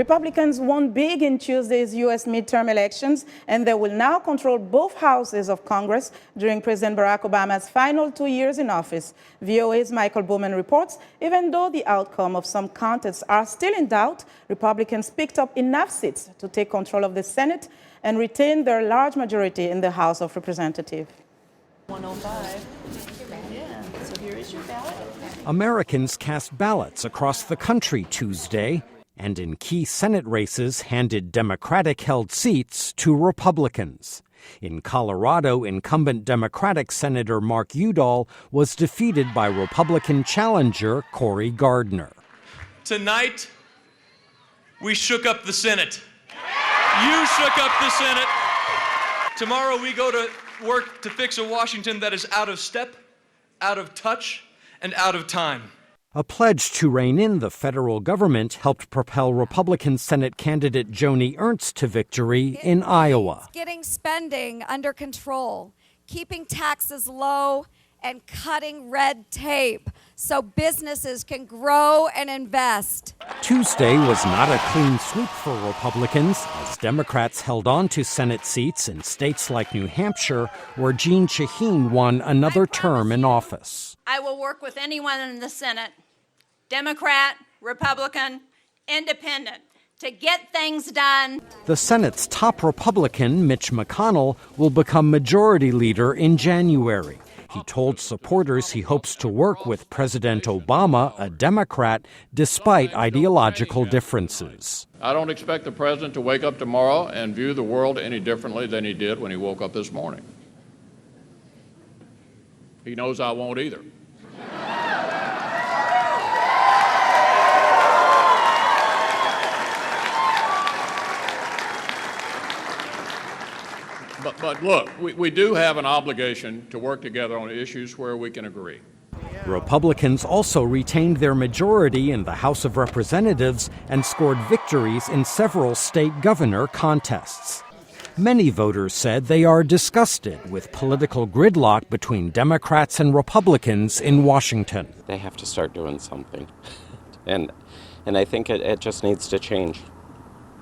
Republicans won big in Tuesday's U.S. midterm elections, and they will now control both houses of Congress during President Barack Obama's final 2 years in office. VOA's Michael Bowman reports, even though the outcome of some contests are still in doubt, Republicans picked up enough seats to take control of the Senate and retain their large majority in the House of Representatives. 105. Yeah, so here is your ballot. Americans cast ballots across the country Tuesday, and in key Senate races handed Democratic-held seats to Republicans. In Colorado, incumbent Democratic Senator Mark Udall was defeated by Republican challenger Cory Gardner. Tonight, we shook up the Senate. You shook up the Senate. Tomorrow we go to work to fix a Washington that is out of step, out of touch, and out of time. A pledge to rein in the federal government helped propel Republican Senate candidate Joni Ernst to victory in Iowa. Getting spending under control, keeping taxes low, and cutting red tape so businesses can grow and invest. Tuesday was not a clean sweep for Republicans, as Democrats held on to Senate seats in states like New Hampshire, where Jeanne Shaheen won another term in office. I will work with anyone in the Senate, Democrat, Republican, Independent, to get things done. The Senate's top Republican, Mitch McConnell, will become majority leader in January. He told supporters he hopes to work with President Obama, a Democrat, despite ideological differences. I don't expect the president to wake up tomorrow and view the world any differently than he did when he woke up this morning. He knows I won't either. But look, we do have an obligation to work together on issues where we can agree. Republicans also retained their majority in the House of Representatives and scored victories in several state governor contests. Many voters said they are disgusted with political gridlock between Democrats and Republicans in Washington. They have to start doing something. And I think it just needs to change,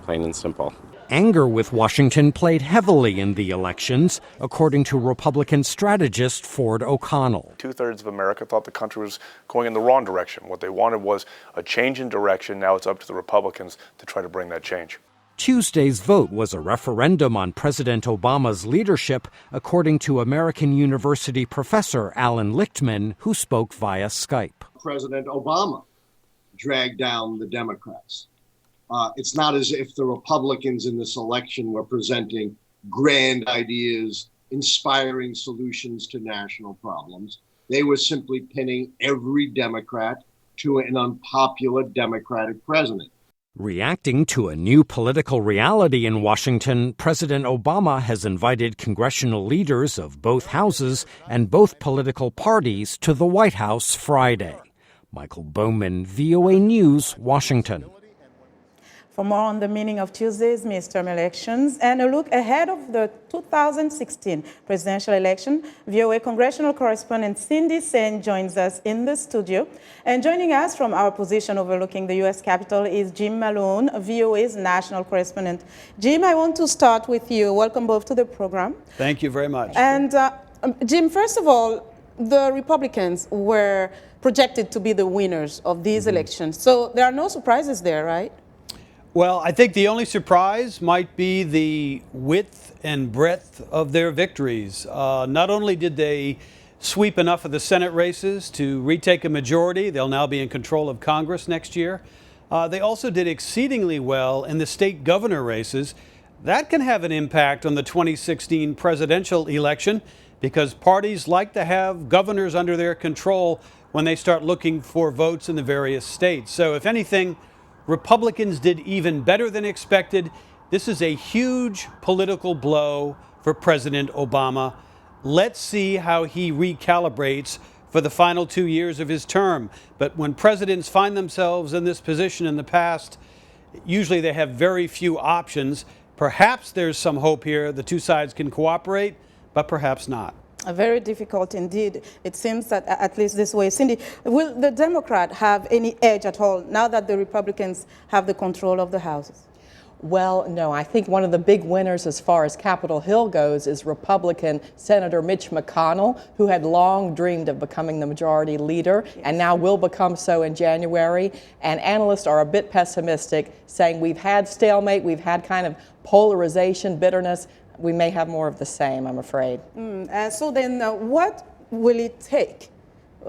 plain and simple. Anger with Washington played heavily in the elections, according to Republican strategist Ford O'Connell. Two-thirds of America thought the country was going in the wrong direction. What they wanted was a change in direction. Now it's up to the Republicans to try to bring that change. Tuesday's vote was a referendum on President Obama's leadership, according to American University professor Alan Lichtman, who spoke via Skype. President Obama dragged down the Democrats. It's not as if the Republicans in this election were presenting grand ideas, inspiring solutions to national problems. They were simply pinning every Democrat to an unpopular Democratic president. Reacting to a new political reality in Washington, President Obama has invited congressional leaders of both houses and both political parties to the White House Friday. Michael Bowman, VOA News, Washington. For more on the meaning of Tuesday's midterm elections and a look ahead of the 2016 presidential election, VOA Congressional Correspondent Saine joins us in the studio. And joining us from our position overlooking the U.S. Capitol is Jim Malone, VOA's national correspondent. Jim, I want to start with you. Welcome both to the program. Thank you very much. And Jim, first of all, the Republicans were projected to be the winners of these elections. So there are no surprises there, right? Well, I think the only surprise might be the width and breadth of their victories. Not only did they sweep enough of the Senate races to retake a majority, they'll now be in control of Congress next year. They also did exceedingly well in the state governor races. That can have an impact on the 2016 presidential election because parties like to have governors under their control when they start looking for votes in the various states. So if anything, Republicans did even better than expected. This is a huge political blow for President Obama. Let's see how he recalibrates for the final 2 years of his term. But when presidents find themselves in this position in the past, usually they have very few options. Perhaps there's some hope here. The two sides can cooperate, but perhaps not. Very difficult indeed. It seems that at least this way. Cindy, will the Democrat have any edge at all now that the Republicans have the control of the houses? Well, no, I think one of the big winners as far as Capitol Hill goes is Republican Senator Mitch McConnell, who had long dreamed of becoming the majority leader and now will become so in January. And analysts are a bit pessimistic, saying we've had stalemate, we've had kind of polarization, bitterness. We may have more of the same, I'm afraid. So then what will it take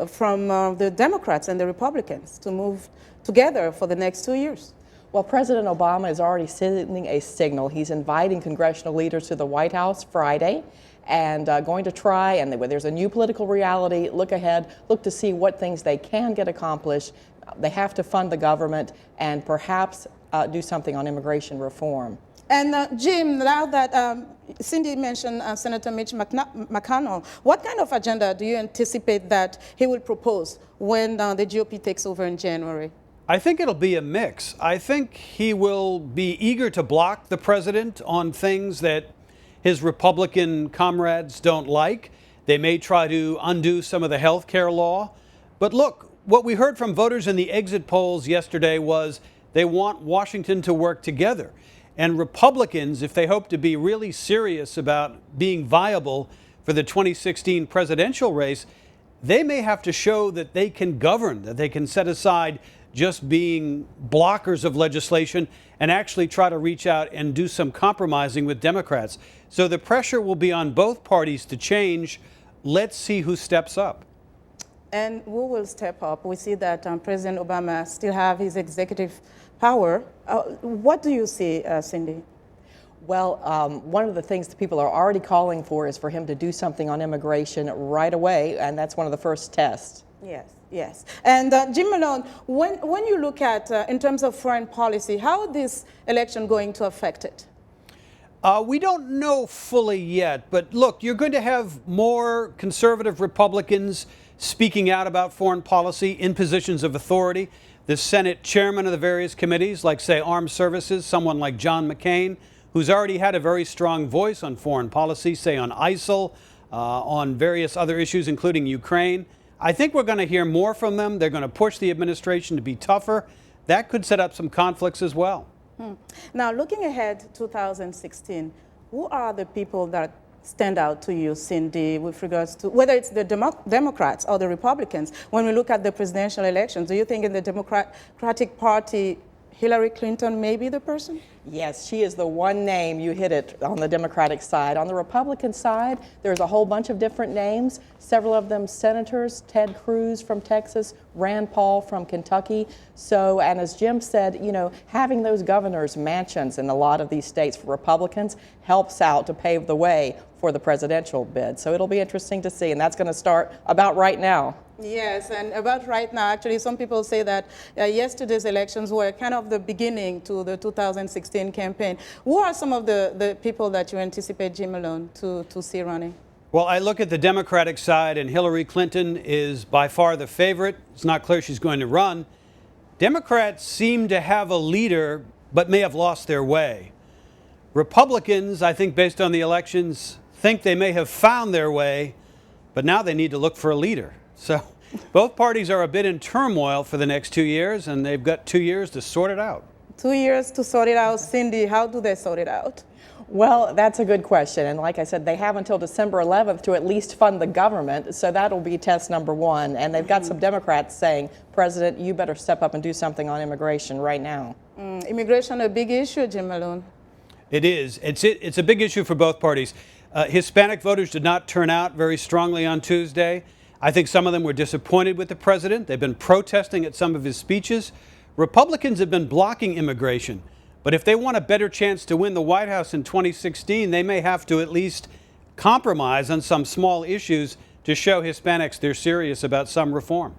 from the Democrats and the Republicans to move together for the next 2 years? Well, President Obama is already sending a signal. He's inviting congressional leaders to the White House Friday and going to try, and there's a new political reality, look ahead, look to see what things they can get accomplished. They have to fund the government and perhaps do something on immigration reform. And Jim, now that Cindy mentioned Senator Mitch McConnell, what kind of agenda do you anticipate that he will propose when the GOP takes over in January? I think it'll be a mix. I think he will be eager to block the president on things that his Republican comrades don't like. They may try to undo some of the health care law. But look, what we heard from voters in the exit polls yesterday was they want Washington to work together. And Republicans, if they hope to be really serious about being viable for the 2016 presidential race, they may have to show that they can govern, that they can set aside just being blockers of legislation and actually try to reach out and do some compromising with Democrats. So the pressure will be on both parties to change. Let's see who steps up. And who will step up? We see that President Obama still have his executive power. What do you see, Cindy? Well, one of the things that people are already calling for is for him to do something on immigration right away, and that's one of the first tests. Yes, yes. And Jim Malone, when you look at, in terms of foreign policy, how is this election going to affect it? We don't know fully yet, but look, you're going to have more conservative Republicans speaking out about foreign policy in positions of authority. The Senate chairman of the various committees, like, say, Armed Services, someone like John McCain, who's already had a very strong voice on foreign policy, say on ISIL, on various other issues, including Ukraine. I think we're going to hear more from them. They're going to push the administration to be tougher. That could set up some conflicts as well. Now, looking ahead to 2016, who are the people that stand out to you, Cindy, with regards to whether it's the Democrats or the Republicans? When we look at the presidential elections, do you think in the Democratic Party, Hillary Clinton may be the person? Yes, she is the one name. You hit it on the Democratic side. On the Republican side, there's a whole bunch of different names, several of them senators, Ted Cruz from Texas, Rand Paul from Kentucky. So, and as Jim said, you know, having those governors' mansions in a lot of these states for Republicans helps out to pave the way for the presidential bid. So it'll be interesting to see, and that's going to start about right now. Yes, and about right now, actually, some people say that yesterday's elections were kind of the beginning to the 2016 campaign. Who are some of the people that you anticipate, Jim Malone, to see running? Well, I look at the Democratic side, and Hillary Clinton is by far the favorite. It's not clear she's going to run. Democrats seem to have a leader, but may have lost their way. Republicans, I think, based on the elections, think they may have found their way, but now they need to look for a leader. So both parties are a bit in turmoil for the next 2 years, and they've got 2 years to sort it out. 2 years to sort it out. Cindy, how do they sort it out? Well, that's a good question. And like I said, they have until December 11th to at least fund the government. So that'll be test number one. And they've got some Democrats saying, President, you better step up and do something on immigration right now. Immigration, a big issue, Jim Malone. It is. It's a big issue for both parties. Hispanic voters did not turn out very strongly on Tuesday. I think some of them were disappointed with the president. They've been protesting at some of his speeches. Republicans have been blocking immigration. But if they want a better chance to win the White House in 2016, they may have to at least compromise on some small issues to show Hispanics they're serious about some reform.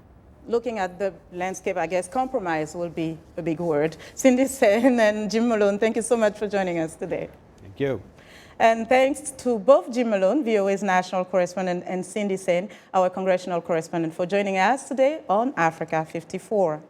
Looking at the landscape, I guess compromise will be a big word. Cindy Saine and Jim Malone, thank you so much for joining us today. Thank you. And thanks to both Jim Malone, VOA's national correspondent, and Cindy Saine, our congressional correspondent, for joining us today on Africa 54.